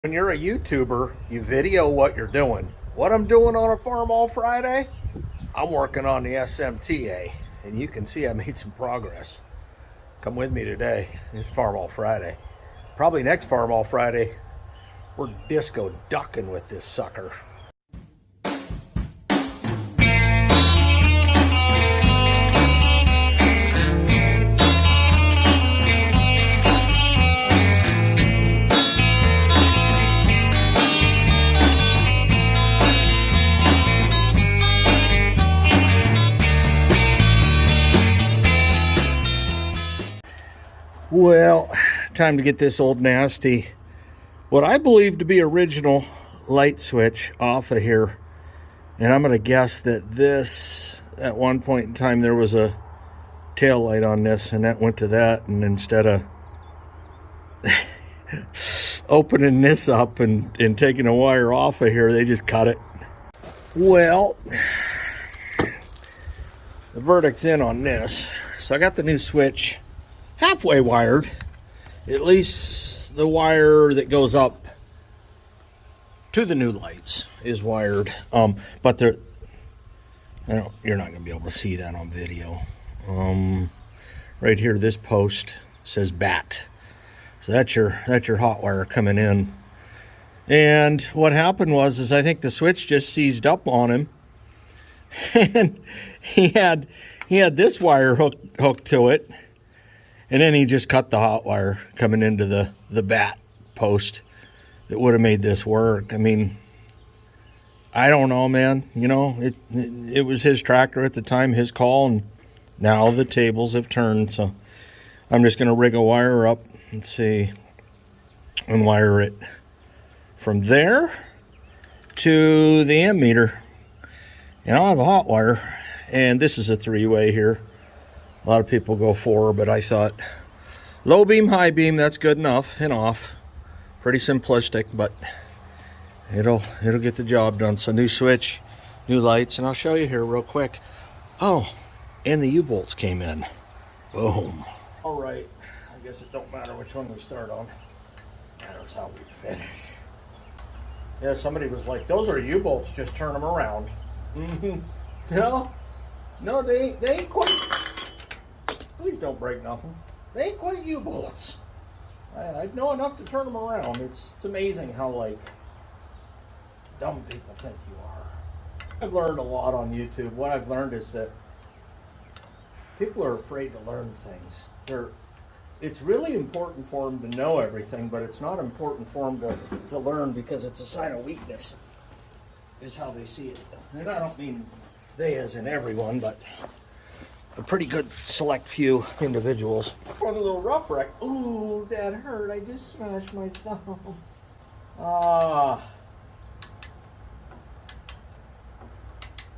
When you're a YouTuber, you video what you're doing. What I'm doing on a Farmall Friday, I'm working on the SMTA, and you can see I made some progress. Come with me today. It's Farmall Friday. Probably next Farmall Friday, we're disco ducking with this sucker. Well, time to get this old nasty, what I believe to be original light switch off of here. And I'm going to guess that this, at one point in time, there was a tail light on this, and that went to that. And instead of opening this up and taking a wire off of here, they just cut it. Well, the verdict's in on this. So I got the new switch halfway wired. At least the wire that goes up to the new lights is wired. But you're not going to be able to see that on video. Right here, this post says BAT. So that's your hot wire coming in. And what happened was I think the switch just seized up on him, and he had this wire hooked to it. And then he just cut the hot wire coming into the BAT post that would have made this work. I mean, I don't know, man. You know, it was his tractor at the time, his call, and now the tables have turned. So I'm just going to rig a wire up and see, and wire it from there to the ammeter. And I'll have a hot wire. And this is a three-way here. A lot of people go 4, but I thought low beam, high beam, that's good enough and off. Pretty simplistic, but it'll get the job done. So new switch, new lights, and I'll show you here real quick. Oh, and the U-bolts came in. Boom. All right, I guess it don't matter which one we start on. Matters how we finish. Yeah, somebody was like, those are U-bolts, just turn them around. No, they ain't quite. Please don't break nothing. They ain't quite U-bolts. I know enough to turn them around. It's amazing how, like, dumb people think you are. I've learned a lot on YouTube. What I've learned is that people are afraid to learn things. It's really important for them to know everything, but it's not important for them to learn because it's a sign of weakness, is how they see it. And I don't mean they as in everyone, but a pretty good select few individuals. On a little rough wreck. Ooh, that hurt. I just smashed my thumb.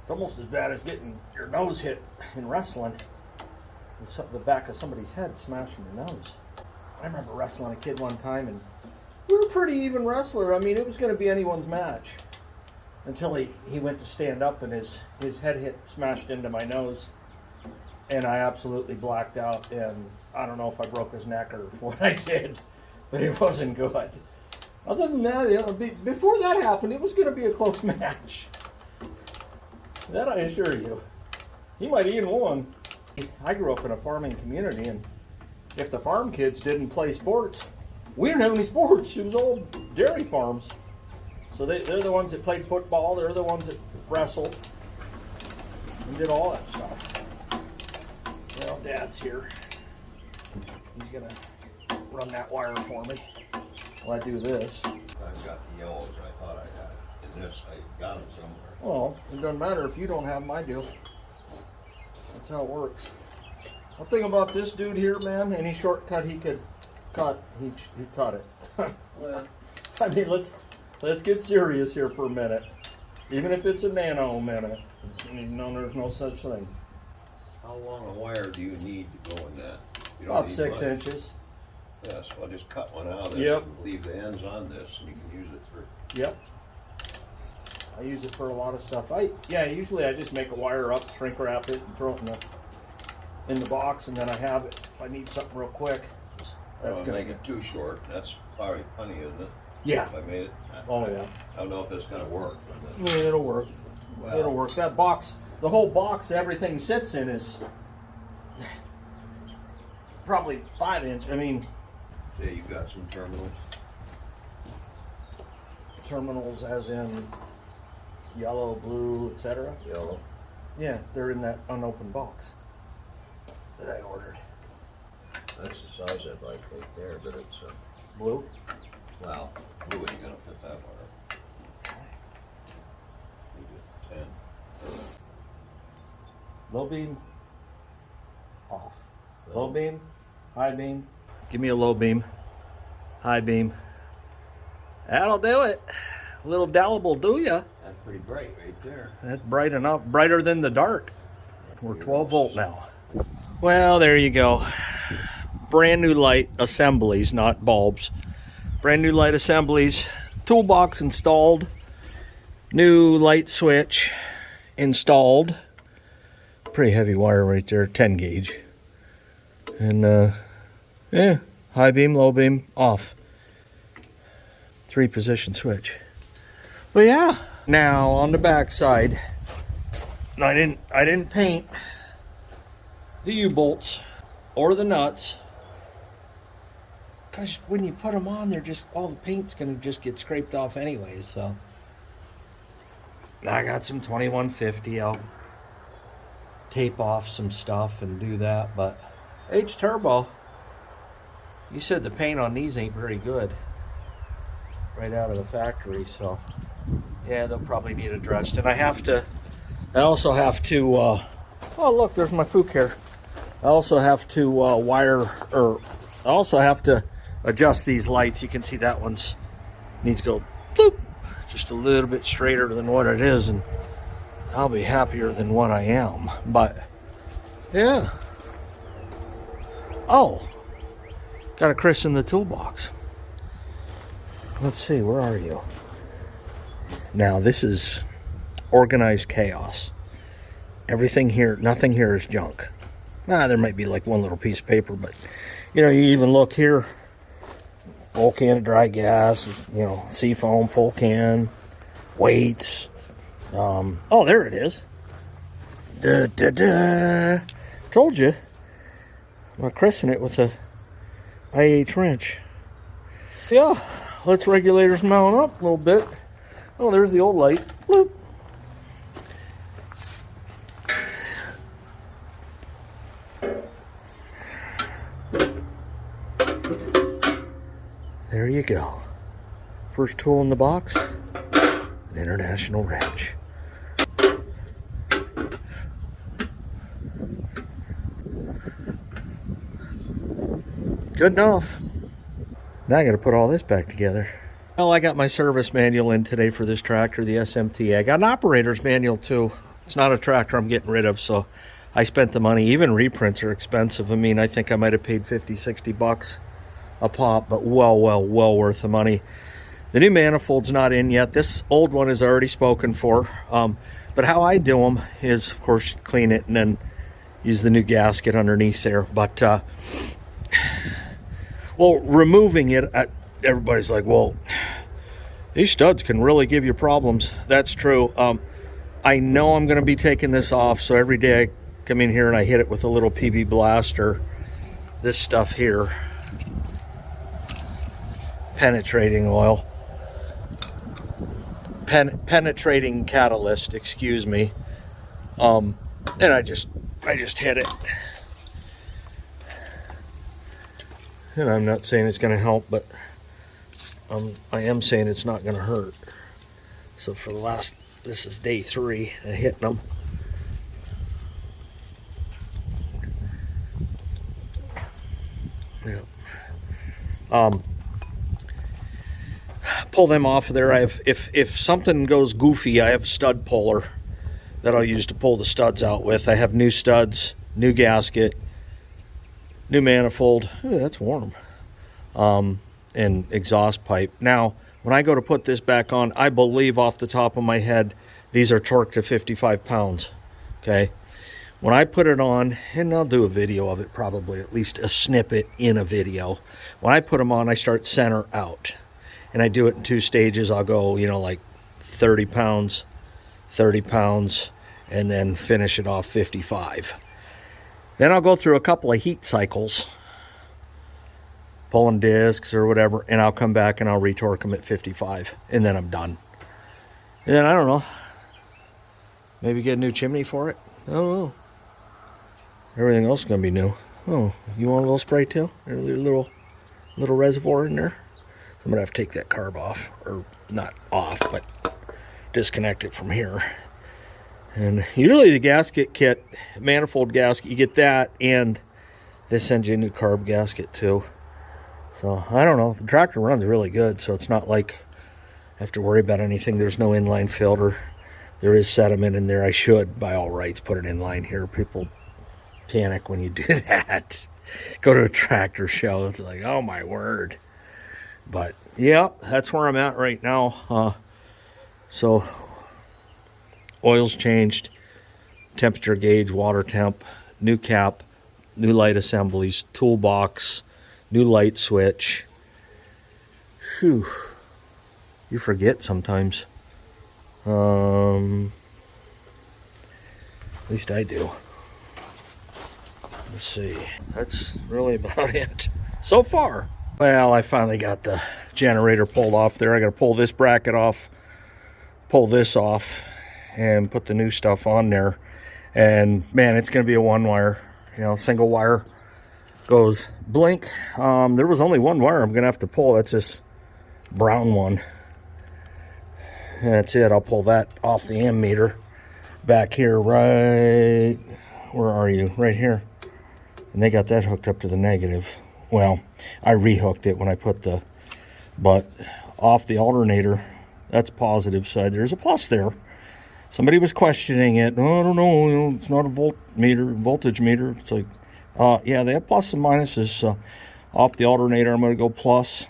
It's almost as bad as getting your nose hit in wrestling. The back of somebody's head smashing your nose. I remember wrestling a kid one time, and we were a pretty even wrestler. I mean, it was going to be anyone's match. Until he went to stand up, and his head smashed into my nose. And I absolutely blacked out, and I don't know if I broke his neck or what I did, but it wasn't good. Other than that, before that happened, it was going to be a close match. That I assure you. He might have even won. I grew up in a farming community, and if the farm kids didn't play sports, we didn't have any sports. It was all dairy farms. So they're the ones that played football. They're the ones that wrestled and did all that stuff. Well, Dad's here. He's gonna run that wire for me while I do this. I've got the yellows I thought I had. In this, I got them somewhere. Well, it doesn't matter if you don't have them, I do. That's how it works. One thing about this dude here, man, any shortcut he could cut, he cut it. Well, I mean, let's get serious here for a minute. Even if it's a nano minute. No, there's no such thing. how long a wire do you need to go in that? You don't About need 6 much. inches. Yeah, so I'll just cut one out of this Yep. and leave the ends on this, and you can use it for. Yep. I use it for a lot of stuff. Usually I just make a wire up, shrink wrap it, and throw it in the box, and then I have it if I need something real quick. That's Don't make it too short. That's probably funny, isn't it? Yeah. If I made it. Oh yeah. I don't know if it's gonna work. But Yeah, it'll work. well, It'll work. That box, the whole box everything sits in is probably 5 inch. I mean, see, you've got some terminals. terminals as in yellow, blue, etc. Yellow. Yeah, they're in that unopened box that I ordered. That's the size I'd like right there, but it's Blue? well, blue ain't gonna fit that wire. We did 10. Low beam, off. Low beam, high beam. Give me a low beam, high beam. That'll do it. A little dowel will do ya. That's pretty bright right there. That's bright enough, brighter than the dark. We're 12 volt now. Well, there you go. Brand new light assemblies, not bulbs. Brand new light assemblies. Toolbox installed. New light switch installed. Pretty heavy wire right there, 10 gauge. And yeah, high beam, low beam, off. 3-position switch. But yeah, now on the back side, I didn't paint the U-bolts or the nuts, because when you put them on, they're just, all the paint's gonna just get scraped off anyways. So I got some 2150. I'll tape off some stuff and do that. But H Turbo, you said the paint on these ain't very good right out of the factory, so yeah, they'll probably need addressed. And I also have to oh look, there's my Fuke here. I also have to I also have to adjust these lights. You can see that one's needs to go bloop, just a little bit straighter than what it is, and I'll be happier than what I am. But yeah. Oh, gotta christen the toolbox. Let's see, where are you? Now, this is organized chaos. Everything here, nothing here is junk. There might be like one little piece of paper, but you know, you even look here, full can of dry gas, you know, seafoam, full can, weights. Oh, there it is. Da, da, da. Told you. I'm gonna christen it with a IH wrench. Yeah, let's regulators mount up a little bit. Oh, there's the old light. Bloop. There you go. First tool in the box, an international wrench. Good enough. Now I got to put all this back together. Well, I got my service manual in today for this tractor, the SMTA. I got an operator's manual too. It's not a tractor I'm getting rid of, so I spent the money. Even reprints are expensive. I mean, I think I might have paid 50, 60 bucks a pop, but well worth the money. The new manifold's not in yet. This old one is already spoken for. But how I do them is, of course, clean it and then use the new gasket underneath there. But well, removing it, everybody's like, well, these studs can really give you problems. That's true. I know I'm going to be taking this off, so every day I come in here and I hit it with a little PB blaster. This stuff here, penetrating oil, penetrating catalyst, excuse me. And I just hit it. And I'm not saying it's going to help, but I am saying it's not going to hurt. So for the last, this is day 3 of hitting them. Yeah. Pull them off of there. I have, if something goes goofy, I have a stud puller that I'll use to pull the studs out with. I have new studs, new gasket, new manifold. Ooh, that's warm. And exhaust pipe. Now, when I go to put this back on, I believe off the top of my head, these are torqued to 55 pounds. Okay. When I put it on, and I'll do a video of it, probably at least a snippet in a video. When I put them on, I start center out. and I do it in 2 stages. I'll go, you know, like 30 pounds, 30 pounds, and then finish it off 55. Then I'll go through a couple of heat cycles, pulling discs or whatever, and I'll come back and I'll retorque them at 55, and then I'm done. And then I don't know, maybe get a new chimney for it. I don't know. Everything else is gonna be new. Oh, you want a little spray tail? A little reservoir in there. I'm gonna have to take that carb off, or not off, but disconnect it from here. And usually the gasket kit, manifold gasket, you get that, and they send you a new carb gasket too. So I don't know. The tractor runs really good, so it's not like I have to worry about anything. There's no inline filter. There is sediment in there. I should, by all rights, put an inline here. People panic when you do that. Go to a tractor show, it's like, oh my word. But yeah, that's where I'm at right now. So oil's changed, temperature gauge, water temp, new cap, new light assemblies, toolbox, new light switch. Phew, you forget sometimes. At least I do. Let's see, that's really about it so far. Well, I finally got the generator pulled off there. I got to pull this bracket off, pull this off, and put the new stuff on there. And man, it's going to be a 1-wire, you know, single wire goes blink. There was only 1 wire I'm going to have to pull. That's this brown one. That's it. I'll pull that off the ammeter back here, right, where are you? Right here. And they got that hooked up to the negative. Well, I rehooked it when I put the, but off the alternator, that's positive side. There's a plus there. Somebody was questioning it. Oh, I don't know, you know, it's not a voltage meter. It's like, yeah, they have plus and minuses. So off the alternator, I'm going to go plus,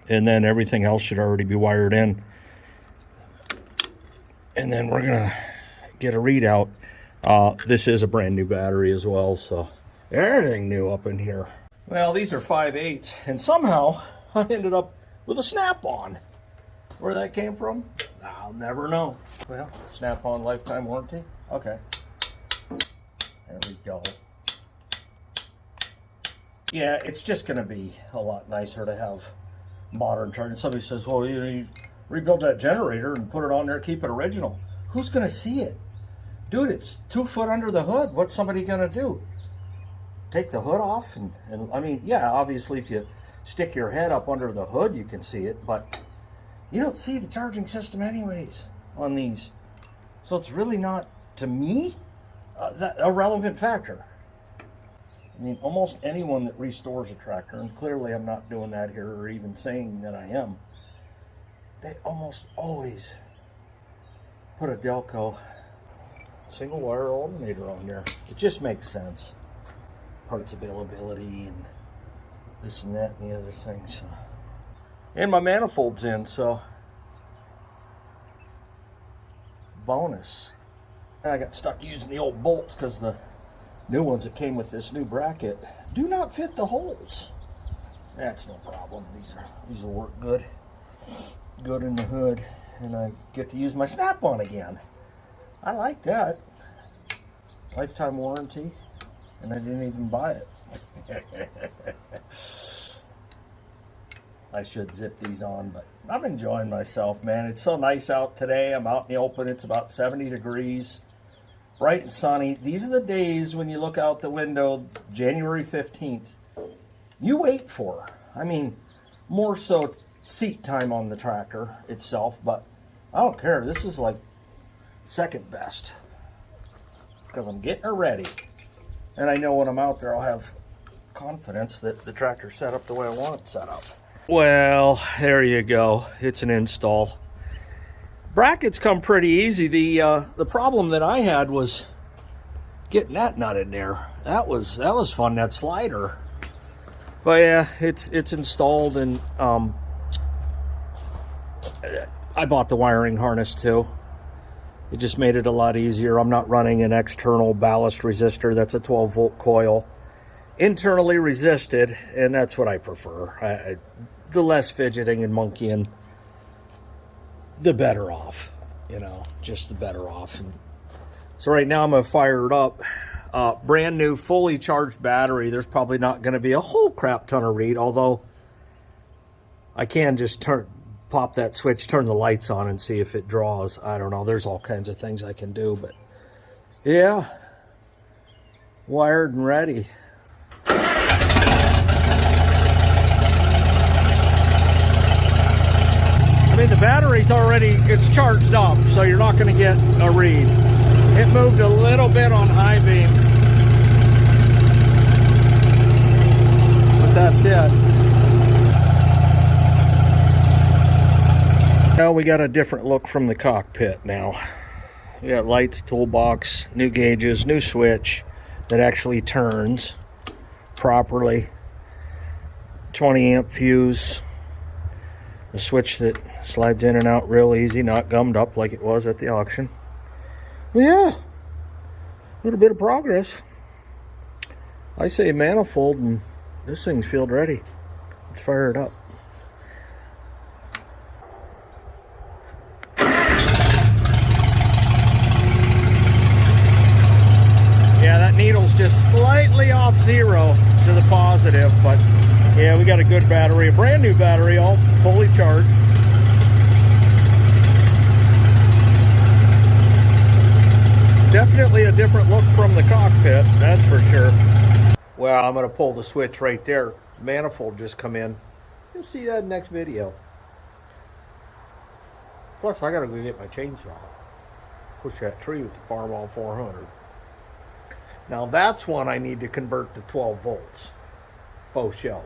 and then everything else should already be wired in. And then we're going to get a readout. This is a brand new battery as well, so everything new up in here. Well, these are 5/8, and somehow I ended up with a snap-on. Where that came from, I'll never know. Well, snap-on lifetime warranty. Okay. There we go. Yeah, it's just going to be a lot nicer to have modern charging. Somebody says, well, you rebuild that generator and put it on there, keep it original. Who's going to see it? Dude, it's 2 foot under the hood. What's somebody going to do? Take the hood off? And I mean, yeah, obviously if you stick your head up under the hood, you can see it, but you don't see the charging system anyways on these. So it's really not, to me, a relevant factor. I mean, almost anyone that restores a tractor, and clearly I'm not doing that here or even saying that I am, they almost always put a Delco single wire alternator on there. It just makes sense. Parts availability and this and that and the other things. And my manifold's in, so bonus. I got stuck using the old bolts because the new ones that came with this new bracket do not fit the holes. That's no problem. These will work good in the hood, and I get to use my snap-on again. I like that. Lifetime warranty, and I didn't even buy it. I should zip these on, but I'm enjoying myself, man. It's so nice out today. I'm out in the open. It's about 70 degrees, bright and sunny. These are the days when you look out the window, January 15th, you wait for. I mean, more so seat time on the tractor itself, but I don't care. This is like second best because I'm getting her ready. And I know when I'm out there, I'll have confidence that the tractor's set up the way I want it set up. Well, there you go. It's an install. Brackets come pretty easy. The problem that I had was getting that nut in there. That was fun, that slider. But yeah, it's installed, and I bought the wiring harness too. It just made it a lot easier. I'm not running an external ballast resistor. That's a 12-volt coil. Internally resisted, and that's what I prefer. The less fidgeting and monkeying. the better off, you know, just the better off. And so right now I'm gonna fire it up. Brand new, fully charged battery. There's probably not gonna be a whole crap ton of read, although I can just pop that switch, turn the lights on and see if it draws. I don't know, there's all kinds of things I can do, but yeah, wired and ready. I mean, the battery's already, it's charged up, so you're not going to get a read. It moved a little bit on high beam, but that's it. Well, we got a different look from the cockpit now. We got lights, toolbox, new gauges, new switch that actually turns properly. 20 amp fuse. A switch that slides in and out real easy, not gummed up like it was at the auction. Well, yeah, a little bit of progress. I say manifold, and this thing's field ready. Let's fire it up. Yeah, that needle's just slightly off zero to the positive, but yeah, we got a good battery, a brand new battery, all fully charged. Definitely a different look from the cockpit, that's for sure. Well, I'm gonna pull the switch right there. Manifold just come in. You'll see that in the next video. Plus, I gotta go get my chainsaw. Push that tree with the Farmall 400. Now that's one I need to convert to 12 volts. Faux show.